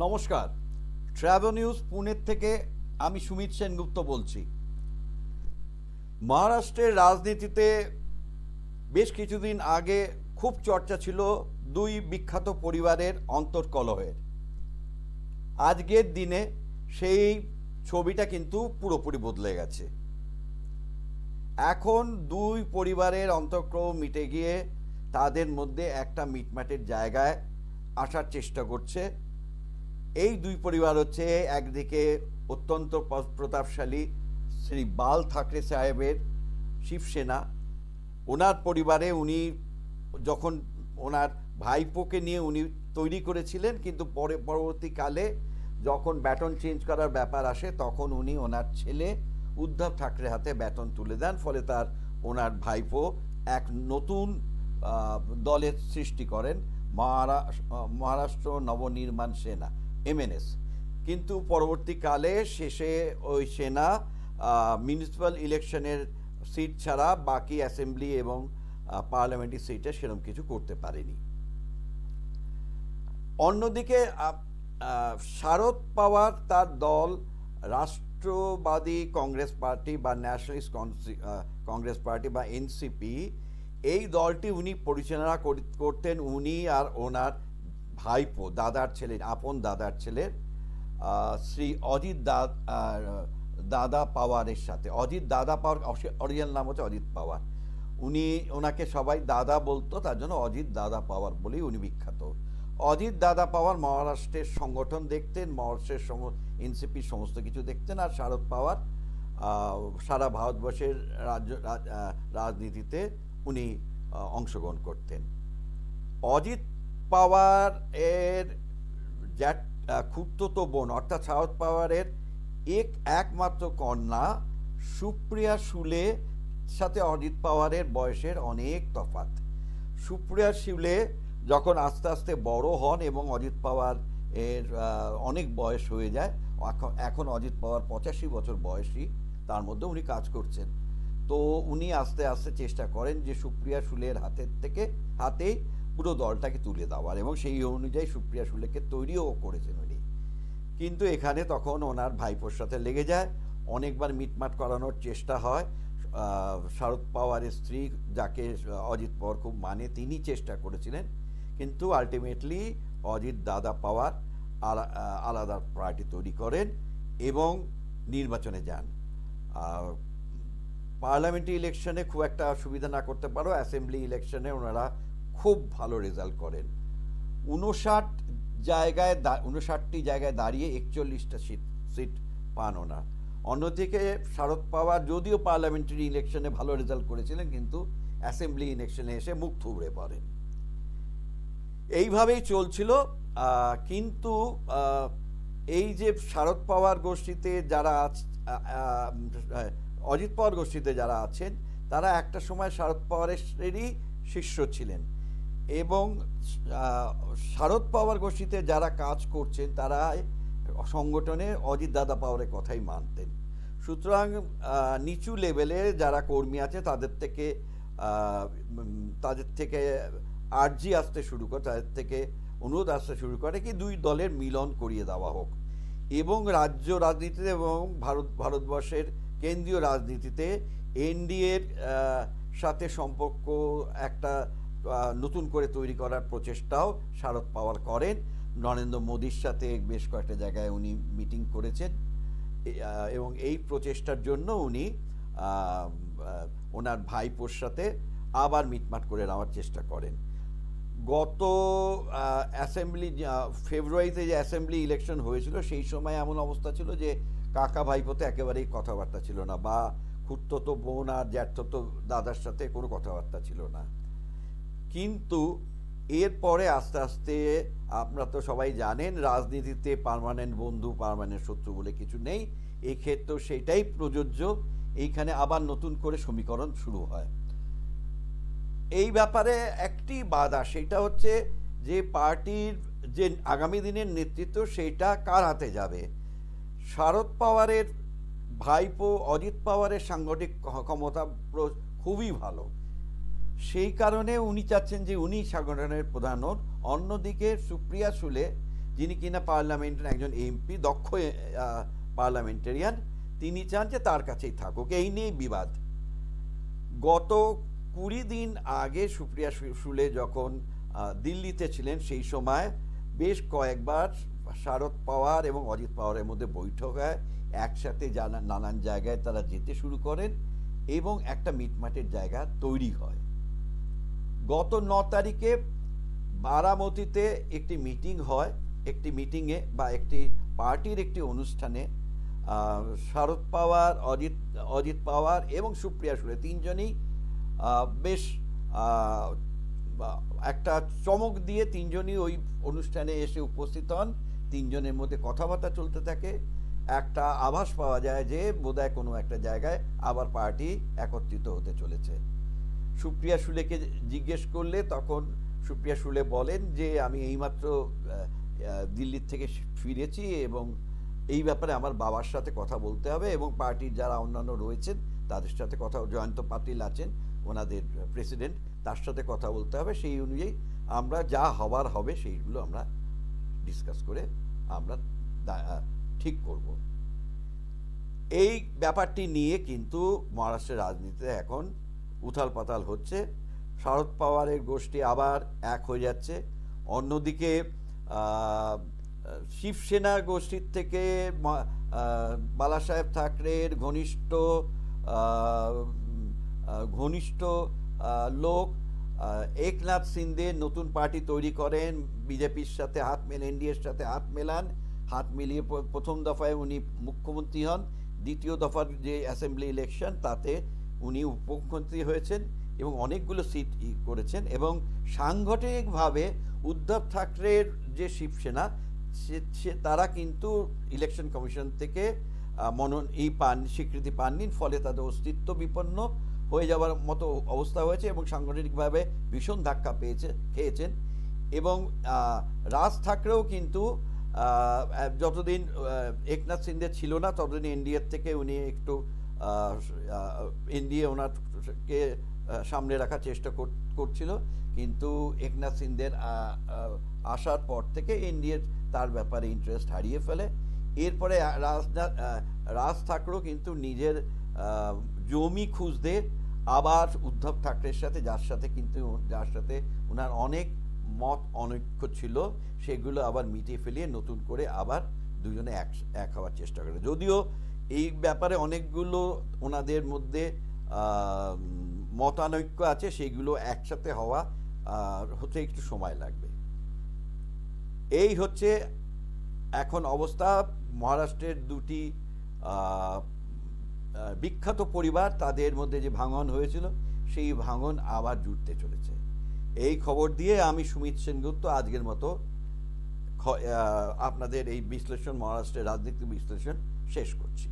নমস্কার, travel news পুনের থেকে আমি সুমিত সেনগুপ্ত বলছি। মহারাষ্ট্রের রাজনীতিতে বেশ কিছুদিন আগে খুব চর্চা ছিল দুই বিখ্যাত পরিবারের অন্তর্কলহের। আজকের দিনে সেই ছবিটা কিন্তু পুরোপুরি বদলে গেছে। এখন দুই পরিবারের অন্তর্কলহ মিটে গিয়ে তাদের মধ্যে একটা মিটমাটের জায়গায় আসার চেষ্টা করছে। এই দুই পরিবার হচ্ছে, একদিকে অত্যন্ত প্রতাপশালী শ্রী বাল ঠাকরে সাহেবের শিবসেনা। ওনার পরিবারে উনি যখন ওনার ভাইপোকে নিয়ে উনি তৈরি করেছিলেন, কিন্তু পরবর্তীকালে যখন ব্যাটন চেঞ্জ করার ব্যাপার আসে তখন উনি ওনার ছেলে উদ্ধব ঠাকরে হাতে ব্যাটন তুলে দেন। ফলে ওনার ভাইপো এক নতুন দলের সৃষ্টি করেন, মহারাষ্ট্র নবনির্মাণ সেনা, MNS। কিন্তু পরবর্তীকালে শেষে ওই সেনা মিউনিসিপ্যাল ইলেকশনের সিট ছাড়া বাকি অ্যাসেম্বলি এবং পার্লামেন্টারি সিটে সেরকম কিছু করতে পারেনি। অন্যদিকে শারদ পাওয়ার তার দল রাষ্ট্রবাদী কংগ্রেস পার্টি বা ন্যাশনালিস্ট কংগ্রেস পার্টি বা NCP, এই দলটি উনি পরিচালনা করতেন উনি আর ওনার ভাইপো, দাদার ছেলের, আপন দাদার ছেলের শ্রী অজিত দাদা পাওয়ারের সাথে। অজিত দাদা পাওয়ার অরিজিনাল নাম হচ্ছে অজিত পাওয়ার। ওনাকে সবাই দাদা বলতো, তার জন্য অজিত দাদা পাওয়ার বলেই উনি বিখ্যাত। অজিত দাদা পাওয়ার মহারাষ্ট্রের সংগঠন দেখতেন, মহারাষ্ট্রের NCP সমস্ত কিছু দেখতেন, আর শারদ পাওয়ার সারা ভারতবর্ষের রাজনীতিতে উনি অংশগ্রহণ করতেন। অজিত পাওয়ার এর খুড়তুতো বোন অর্থাৎ শারদ পাওয়ারের একমাত্র কন্যা সুপ্রিয়া শুলে সাথে অজিত পাওয়ারের বয়সের অনেক তফাৎ। সুপ্রিয়া শুলে যখন আস্তে আস্তে বড় হন এবং অজিত পাওয়ার এর অনেক বয়স হয়ে যায়, এখন অজিত পাওয়ার 85 বছর বয়সী, তার মধ্যে উনি কাজ করছেন। তো উনি আস্তে আস্তে চেষ্টা করেন যে সুপ্রিয়া শুলের হাতেই পুরো দলটাকে তুলে দেওয়ার, এবং সেই অনুযায়ী সুপ্রিয়া শুলেকে তৈরিও করেছেন উনি। কিন্তু এখানে তখন ওনার ভাইপোর সাথে লেগে যায়, অনেকবার মিটমাট করানোর চেষ্টা হয়। শারদ পাওয়ারের স্ত্রী, যাকে অজিত পাওয়ার খুব মানে, তিনি চেষ্টা করেছিলেন, কিন্তু আলটিমেটলি অজিত দাদা পাওয়ার আলাদা পার্টি তৈরি করেন এবং নির্বাচনে যান। পার্লামেন্টারি ইলেকশনে খুব একটা সুবিধা না করতে পারো, অ্যাসেম্বলি ইলেকশনে ওনারা খুব ভালো রেজাল্ট করেন। 59টি জায়গায় দাঁড়িয়ে 41টা সিট পান ওনার। অন্যদিকে শারদ পাওয়ার যদিও পার্লামেন্টারি ইলেকশনে ভালো রেজাল্ট করেছিলেন, কিন্তু অ্যাসেম্বলি ইলেকশনে এসে মুখ থুবড়ে পড়েন। এইভাবেই চলছিল। কিন্তু এই যে শারদ পাওয়ার গোষ্ঠীতে যারা অজিত পাওয়ার গোষ্ঠীতে যারা আছেন, তারা একটা সময় শারদ পাওয়ারেরই শিষ্য ছিলেন, এবং শারদ পাওয়ার গোষ্ঠীতে যারা কাজ করছেন তারা সংগঠনে অজিত দাদা পাওয়ারের কথাই মানতেন। সুতরাং নিচু লেভেলে যারা কর্মী আছে তাদের থেকে আর্জি আসতে শুরু করে, তাদের থেকে অনুরোধ আসতে শুরু করে কি দুই দলের মিলন করিয়ে দেওয়া হোক, এবং রাজ্য রাজনীতিতে এবং ভারতবর্ষের কেন্দ্রীয় রাজনীতিতে NDA-র সাথে সম্পর্ক একটা নতুন করে তৈরি করার প্রচেষ্টাও শারদ পাওয়ার করেন। নরেন্দ্র মোদীর সাথে বেশ কয়েকটা জায়গায় উনি মিটিং করেছেন, এবং এই প্রচেষ্টার জন্য উনি ওনার ভাইপোর সাথে আবার মিটমাট করে নেওয়ার চেষ্টা করেন। গত ফেব্রুয়ারিতে যে অ্যাসেম্বলি ইলেকশন হয়েছিল, সেই সময় এমন অবস্থা ছিল যে কাকা ভাইপোতে একেবারেই কথাবার্তা ছিল না, বা খুড়তুতো বোন আর জ্যাঠতুতো দাদার সাথে কোনো কথাবার্তা ছিল না। কিন্তু এরপরে আস্তে আস্তে, আপনারা তো সবাই জানেন, রাজনীতিতে পার্মানেন্ট বন্ধু পার্মানেন্ট শত্রু বলে কিছু নেই, এই ক্ষেত্রেও সেটাই প্রযোজ্য। এইখানে আবার নতুন করে সমীকরণ শুরু হয়। এই ব্যাপারে একটি বাধা, সেটা হচ্ছে যে পার্টির যে আগামী দিনের নেতৃত্ব সেটা কার হাতে যাবে। শারদ পাওয়ারের ভাইপো অজিত পাওয়ারের সাংগঠনিক ক্ষমতা খুবই ভালো, সেই কারণে উনি চাচ্ছেন যে উনি সংগঠনের প্রধান হন। অন্যদিকে সুপ্রিয়া শুলে যিনি কিনা পার্লামেন্টের একজন এমপি, দক্ষ পার্লামেন্টেরিয়ান, তিনি চান যে তার কাছেই থাকুক। এই নিয়েই বিবাদ। গত 20 দিন আগে সুপ্রিয়া সুলে যখন দিল্লিতে ছিলেন, সেই সময় বেশ কয়েকবার শারদ পাওয়ার এবং অজিত পাওয়ারের মধ্যে বৈঠক হয়, একসাথে নানান জায়গায় তারা যেতে শুরু করেন এবং একটা মিটমাটের জায়গা তৈরি হয়। গত 9 তারিখে বারামতিতে একটি মিটিং হয়, একটি মিটিংয়ে বা একটি পার্টির একটি অনুষ্ঠানে শারদ পাওয়ার, অজিত পাওয়ার এবং সুপ্রিয়া সুলে তিনজনই বেশ একটা চমক দিয়ে তিনজনই ওই অনুষ্ঠানে এসে উপস্থিত হন। তিনজনের মধ্যে কথাবার্তা চলতে থাকে, একটা আভাস পাওয়া যায় যে বোধহয় কোনো একটা জায়গায় আবার পার্টি একত্রিত হতে চলেছে। সুপ্রিয়া সুলেকে জিজ্ঞেস করলে তখন সুপ্রিয়া সুলে বলেন যে আমি এইমাত্র দিল্লির থেকে ফিরেছি এবং এই ব্যাপারে আমার বাবার সাথে কথা বলতে হবে এবং পার্টির যারা অন্যান্য রয়েছেন তাদের সাথে কথা, জয়ন্ত পাটিল আছেন ওনাদের প্রেসিডেন্ট, তার সাথে কথা বলতে হবে। সেই অনুযায়ী আমরা যা হবার হবে সেইগুলো আমরা ডিসকাস করে আমরা ঠিক করব। এই ব্যাপারটি নিয়ে কিন্তু মহারাষ্ট্রের রাজনীতিতে এখন উথাল পাতাল হচ্ছে। শারদ পাওয়ারের গোষ্ঠী আবার এক হয়ে যাচ্ছে। অন্যদিকে শিবসেনা গোষ্ঠীর থেকে বালাসাহেব ঠাকরের ঘনিষ্ঠ লোক একনাথ সিন্ধে নতুন পার্টি তৈরি করেন, বিজেপির সাথে হাত মেলান, এনডিএর সাথে হাত মেলান। হাত মিলিয়ে প্রথম দফায় উনি মুখ্যমন্ত্রী হন, দ্বিতীয় দফার যে অ্যাসেম্বলি ইলেকশন তাতে উনি উপমুখ্যমন্ত্রী হয়েছেন এবং অনেকগুলো সিট করেছেন। এবং সাংগঠনিকভাবে উদ্ধব ঠাকরের যে শিবসেনা তারা কিন্তু ইলেকশন কমিশন থেকে স্বীকৃতি পাননি, ফলে তাদের অস্তিত্ব বিপন্ন হয়ে যাওয়ার মতো অবস্থা হয়েছে এবং সাংগঠনিকভাবে ভীষণ ধাক্কা খেয়েছেন। এবং রাজ ঠাকরেও কিন্তু যতদিন একনাথ সিন্ধে ছিল না ততদিন এনডিএর থেকে উনি একটু এনডিএ ওনারকে সামনে রাখার চেষ্টা করছিল, কিন্তু একনাথ সিন্ধের আসার পর থেকে এনডিএর তার ব্যাপারে ইন্টারেস্ট হারিয়ে ফেলে। এরপরে রাজ ঠাকরেও কিন্তু নিজের জমি খুঁজতে আবার উদ্ধব ঠাকরের সাথে, যার সাথে ওনার অনেক মত অনৈক্য ছিল, সেগুলো আবার মিটিয়ে ফেলিয়ে নতুন করে আবার দুজনে এক হওয়ার চেষ্টা করে। যদিও এই ব্যাপারে অনেকগুলো ওনাদের মধ্যে মতানৈক্য আছে, সেগুলো একসাথে হতে একটু সময় লাগবে। এই হচ্ছে এখন অবস্থা। মহারাষ্ট্রের দুটি বিখ্যাত পরিবার, তাদের মধ্যে যে ভাঙন হয়েছিল সেই ভাঙন আবার জুড়তে চলেছে। এই খবর দিয়ে আমি সুমিত সেনগুপ্ত আজকের মতো আপনাদের এই বিশ্লেষণ, মহারাষ্ট্রের রাজনীতি বিশ্লেষণ শেষ করছি।